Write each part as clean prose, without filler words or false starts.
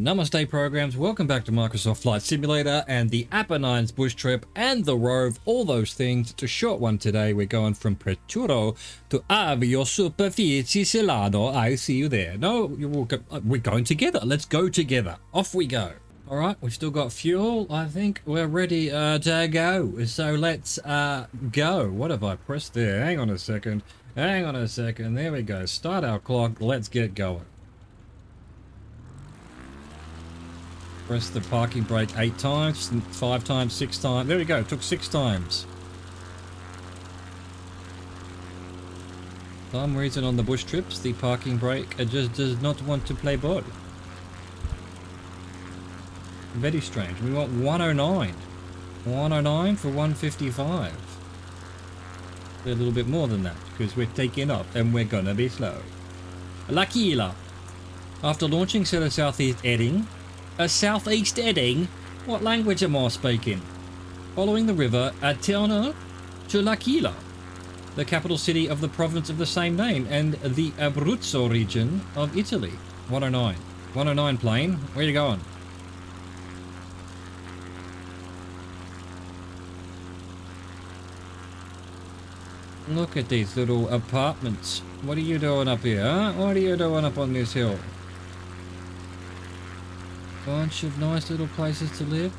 Namaste programs, welcome back to Microsoft Flight Simulator and the Apennines bush trip and the Rove, all those things. It's a short one today. We're going from Preturo to Avio Superfici Celano. I see you there. No, we're going together. Let's go together. Off we go. All right, we've still got fuel. I think we're ready to go. So let's go. What have I pressed there? Hang on a second. Hang on a second. There we go. Start our clock. Let's get going. Press the parking brake 8 times, 5 times, 6 times. There we go. It took 6 times. For some reason on the bush trips, the parking brake just does not want to play ball. Very strange. We want 109. 109 for 155. A little bit more than that because we're taking off and we're gonna be slow. L'Aquila. After launching set a southeast heading. A southeast heading? What language am I speaking? Following the river Aterno to L'Aquila, the capital city of the province of the same name and the Abruzzo region of Italy. 109. 109 plane. Where you going? Look at these little apartments. What are you doing up here, huh? What are you doing up on this hill? Bunch of nice little places to live.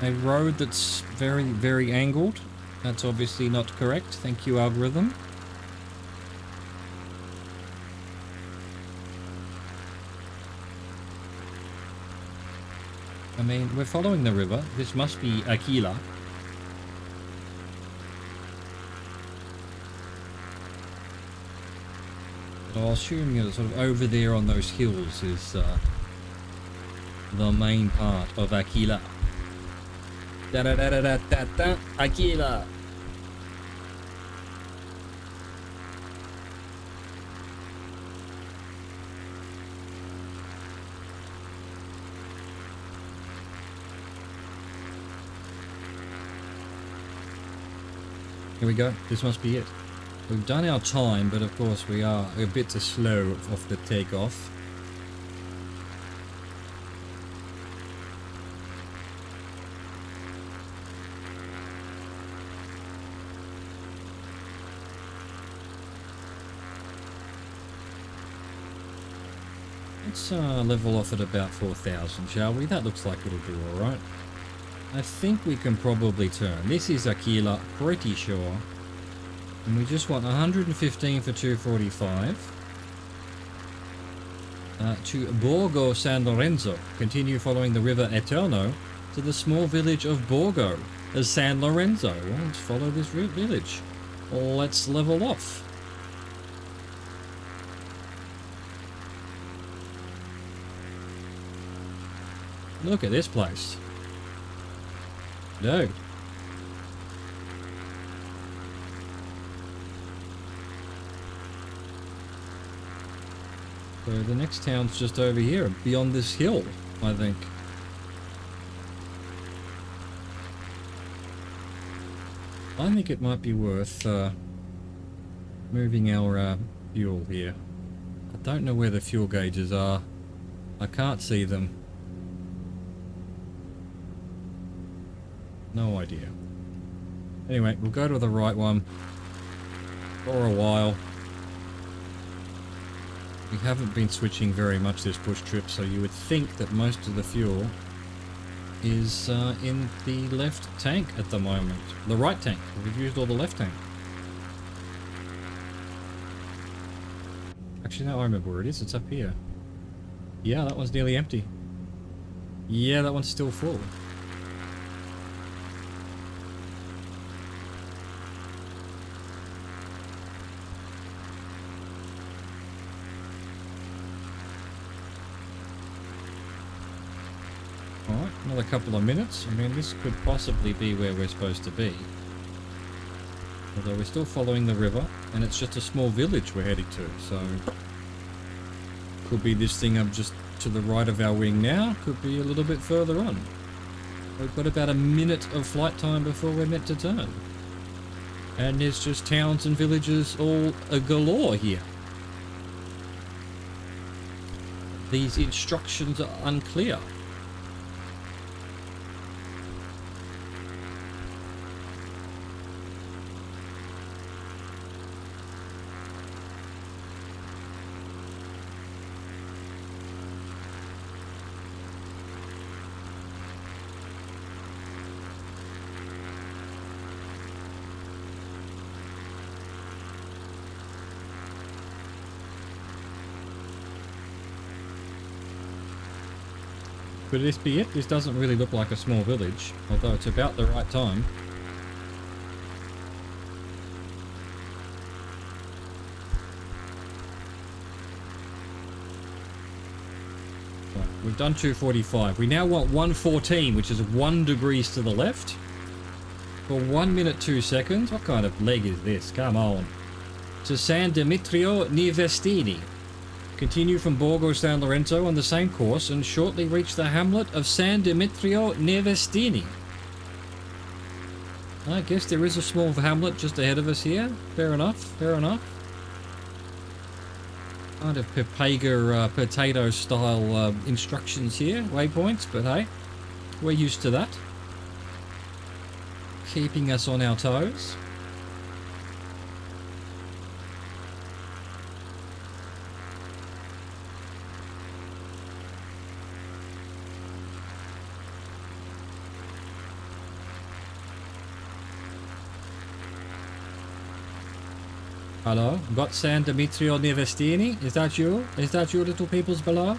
A road that's very, very angled. That's obviously not correct. Thank you, algorithm. I mean, we're following the river. This must be Aquila. But I'll assume you're sort of over there on those hills is the main part of Aquila. Da da da da da da da. Aquila. Here we go. This must be it. We've done our time, but of course we are a bit too slow off the takeoff. Let's level off at about 4,000, shall we? That looks like it'll do alright. I think we can probably turn. This is Aquila, pretty sure. And we just want 115 for 245. To Borgo San Lorenzo. Continue following the river Eterno to the small village of Borgo San Lorenzo. Well, let's follow this village. Let's level off. Look at this place. Dude. So the next town's just over here, beyond this hill, I think. I think it might be worth moving our fuel here. I don't know where the fuel gauges are. I can't see them. No idea. Anyway, we'll go to the right one for a while. We haven't been switching very much this bush trip, so you would think that most of the fuel is in the left tank at the moment. The right tank. We've used all the left tank. Actually, no, I remember where it is. It's up here. Yeah, that one's nearly empty. Yeah, that one's still full. Alright, another couple of minutes. I mean, this could possibly be where we're supposed to be. Although we're still following the river, and it's just a small village we're heading to, so... Could be this thing up just to the right of our wing now, could be a little bit further on. We've got about a minute of flight time before we're meant to turn. And there's just towns and villages all galore here. These instructions are unclear. Could this be it? This doesn't really look like a small village, although it's about the right time. Right, we've done 245. We now want 114, which is 1 degrees to the left. For 1 minute 2 seconds. What kind of leg is this? Come on. To San Demetrio Nivestini. Continue from Borgo San Lorenzo on the same course and shortly reach the hamlet of San Demetrio Nivestini. I guess there is a small hamlet just ahead of us here. Fair enough, fair enough. Kind of Pepega potato style instructions here, waypoints, but hey, we're used to that. Keeping us on our toes. Hello, got San Demetrio Nivestini? Is that you? Is that you, little peoples below?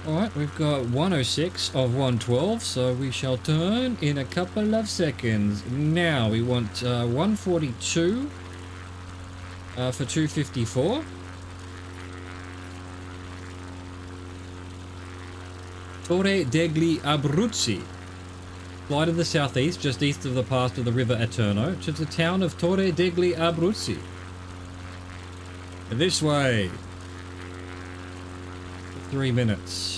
Alright, we've got 106 of 112, so we shall turn in a couple of seconds. Now we want 142 for 254. Torre degli Abruzzi. Fly to the southeast, just east of the pass of the river Eterno, to the town of Torre degli Abruzzi. This way. 3 minutes.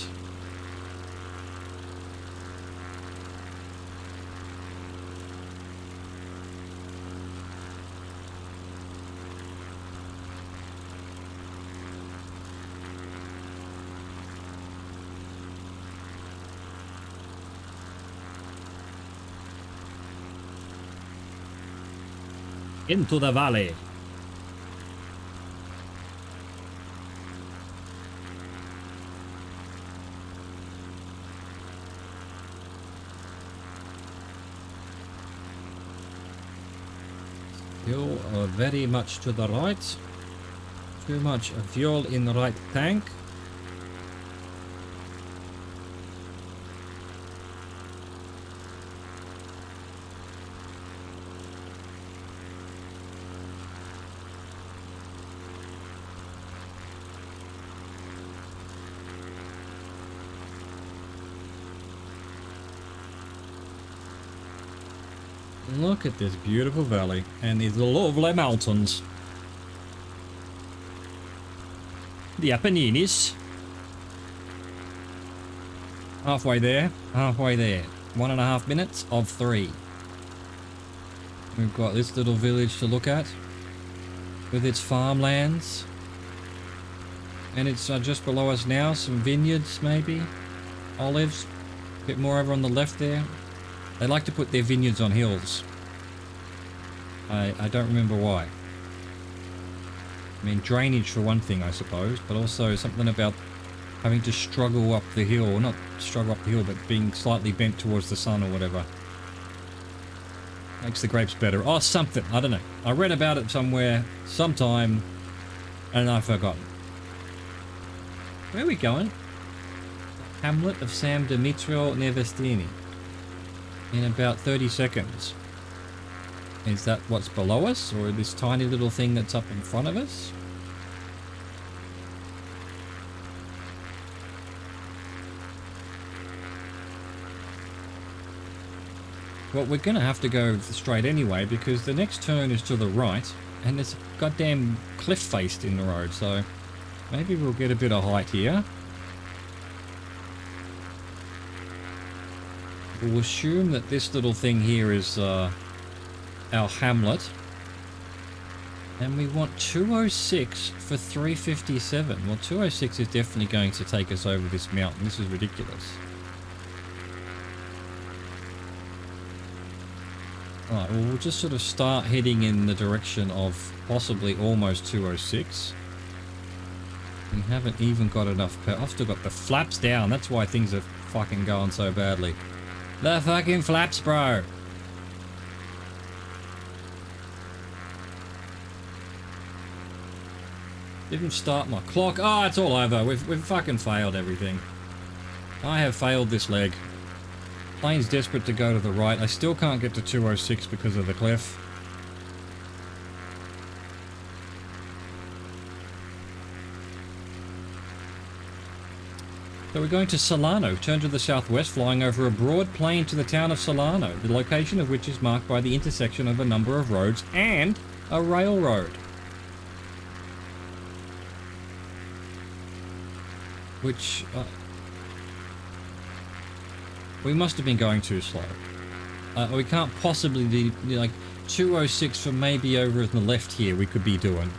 Into the valley. Fuel very much to the right. Too much fuel in the right tank. Look at this beautiful valley and these lovely mountains. The Apennines. Halfway there, halfway there. 1.5 minutes of 3. We've got this little village to look at with its farmlands. And it's just below us now, some vineyards maybe, olives, a bit more over on the left there. They like to put their vineyards on hills. I don't remember why. I mean, drainage for one thing, I suppose, but also something about having to struggle up the hill, or not struggle up the hill, but being slightly bent towards the sun or whatever. Makes the grapes better. Oh, something. I don't know. I read about it somewhere, sometime, and I've forgotten. Where are we going? Hamlet of San Demetrio Nivestini. In about 30 seconds. Is that what's below us, or this tiny little thing that's up in front of us? Well, we're gonna have to go straight anyway, because the next turn is to the right, and there's a goddamn cliff faced in the road, so maybe we'll get a bit of height here. We'll assume that this little thing here is our hamlet. And we want 206 for 357. Well, 206 is definitely going to take us over this mountain. This is ridiculous. Alright, well, we'll just sort of start heading in the direction of possibly almost 206. We haven't even got enough power. I've still got the flaps down. That's why things are fucking going so badly. The fucking flaps, bro. Didn't start my clock. Oh, it's all over. We've fucking failed everything. I have failed this leg. Plane's desperate to go to the right. I still can't get to 206 because of the cliff. So we're going to Celano. Turn to the southwest, flying over a broad plain to the town of Celano, the location of which is marked by the intersection of a number of roads and a railroad. Which, we must have been going too slow. We can't possibly be, like, 206 for maybe over in the left here we could be doing.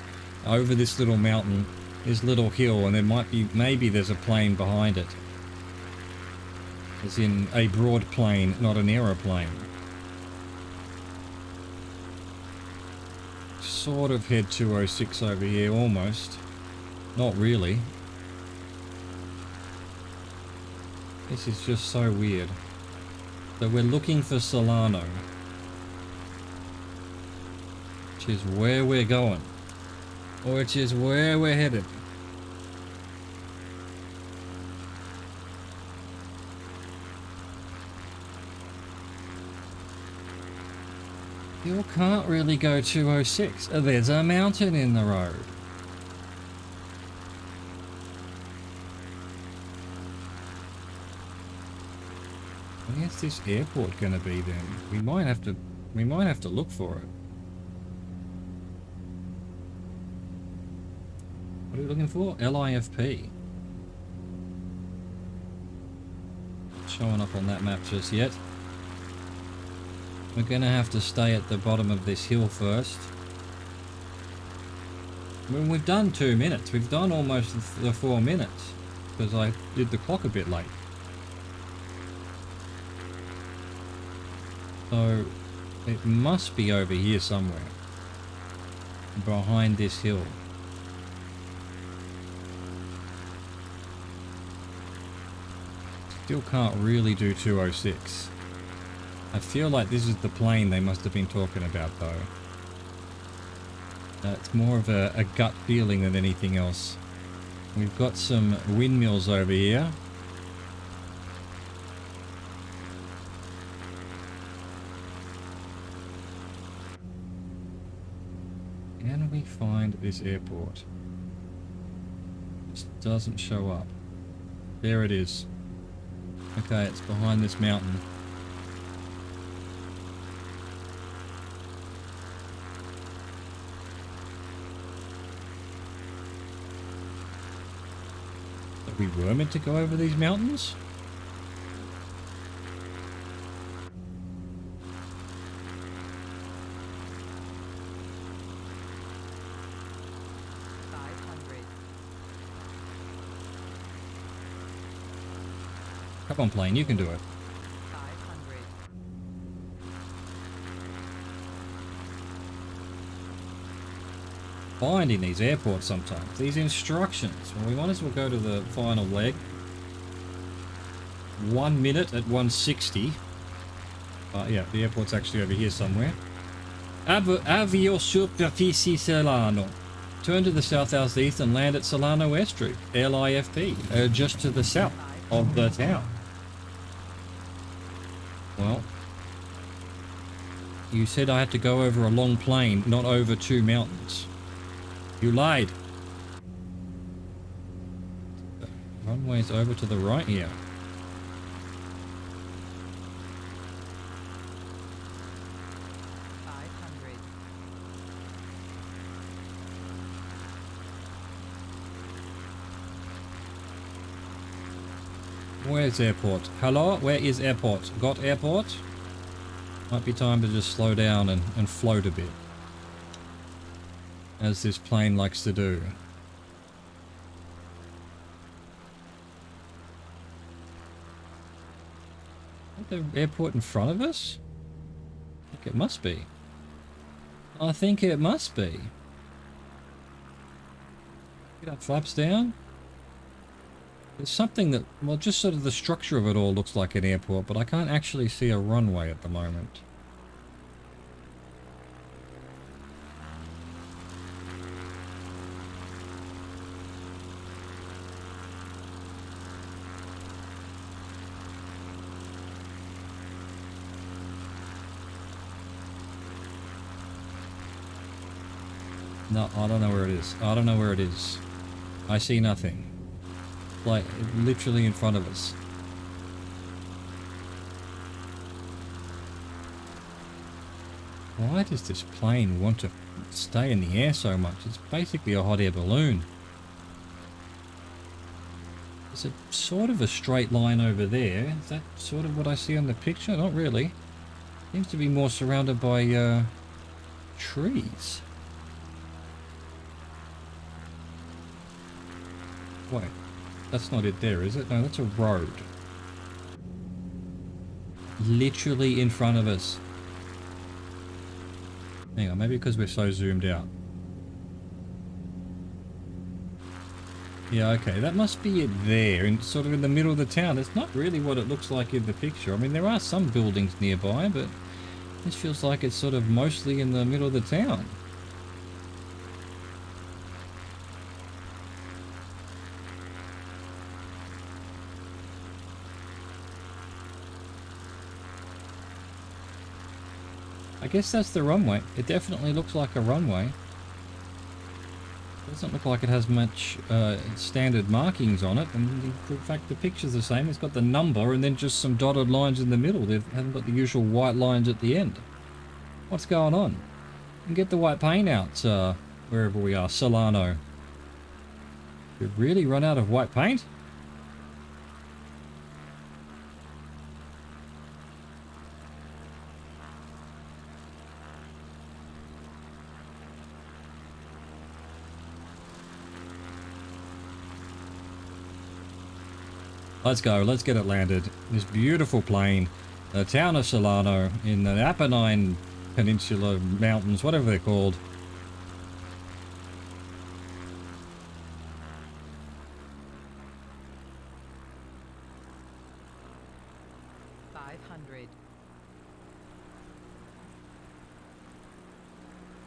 Over this little mountain, this little hill, and there might be, maybe there's a plane behind it. As in a broad plane, not an aeroplane. Sort of head 206 over here, almost. Not really. This is just so weird. So we're looking for Celano, which is where we're going, which is where we're headed. You can't really go 206. There's a mountain in the road. Where's this airport going to be then? We might have to look for it. What are we looking for? LIFP. Showing up on that map just yet. We're going to have to stay at the bottom of this hill first. Well, we've done 2 minutes. We've done almost the 4 minutes because I did the clock a bit late. So it must be over here somewhere, behind this hill. Still can't really do 206. I feel like this is the plane they must have been talking about though. It's more of a gut feeling than anything else. We've got some windmills over here. Can we find this airport? It doesn't show up. There it is. Okay, it's behind this mountain. We were meant to go over these mountains? Come on, plane, you can do it. 500. Finding these airports sometimes. These instructions. Well, we might as well go to the final leg. 1 minute at 160. Yeah, the airport's actually over here somewhere. Avio superficie Celano. Turn to the south-southeast and land at Celano Airstrip. LIFP. Just to the south of the town. Well, you said I had to go over a long plain, not over 2 mountains. You lied. The runway's over to the right here. Where's airport? Hello? Where is airport? Got airport? Might be time to just slow down and float a bit. As this plane likes to do. Is the airport in front of us? I think it must be. I think it must be. Get up, flaps down. There's something that, well, just sort of the structure of it all looks like an airport, but I can't actually see a runway at the moment. No, I don't know where it is. I don't know where it is. I see nothing. Like, literally in front of us. Why does this plane want to stay in the air so much? It's basically a hot air balloon. There's a sort of a straight line over there. Is that sort of what I see on the picture? Not really. Seems to be more surrounded by trees. Wait, that's not it there, is it? No, that's a road. Literally in front of us. Hang on, maybe because we're so zoomed out. Yeah, okay, that must be it there, in sort of in the middle of the town. It's not really what it looks like in the picture. I mean, there are some buildings nearby, but this feels like it's sort of mostly in the middle of the town. I guess that's the runway. It definitely looks like a runway. Doesn't look like it has much standard markings on it, and in fact the picture's the same. It's got the number and then just some dotted lines in the middle. They haven't got the usual white lines at the end. What's going on? And get the white paint out wherever we are. Celano. Did we really run out of white paint? Let's go, let's get it landed. This beautiful plane, the town of Celano in the Apennine Peninsula Mountains, whatever they're called.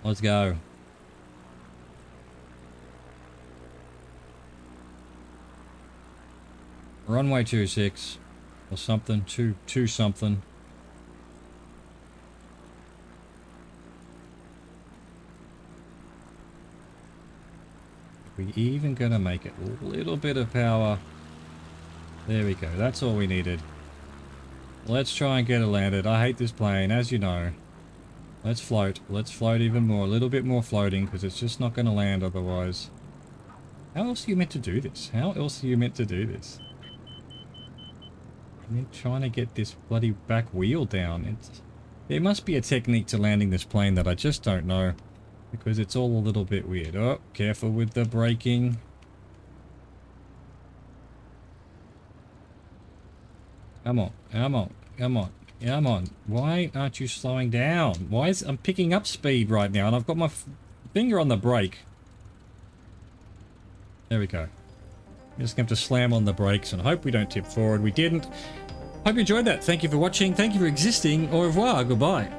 Let's go. Runway 26 or something, two something. Are we even gonna make it? A little bit of power. There we go, that's all we needed. Let's try and get it landed. I hate this plane, as you know. Let's float even more, a little bit more floating, because it's just not gonna land otherwise. How else are you meant to do this? How else are you meant to do this? And then trying to get this bloody back wheel down. There must be a technique to landing this plane that I just don't know, because it's all a little bit weird. Oh, careful with the braking. Come on, come on, come on, come on. Why aren't you slowing down? I'm picking up speed right now and I've got my finger on the brake. There we go. We're just going to have to slam on the brakes and hope we don't tip forward. We didn't. Hope you enjoyed that. Thank you for watching. Thank you for existing. Au revoir. Goodbye.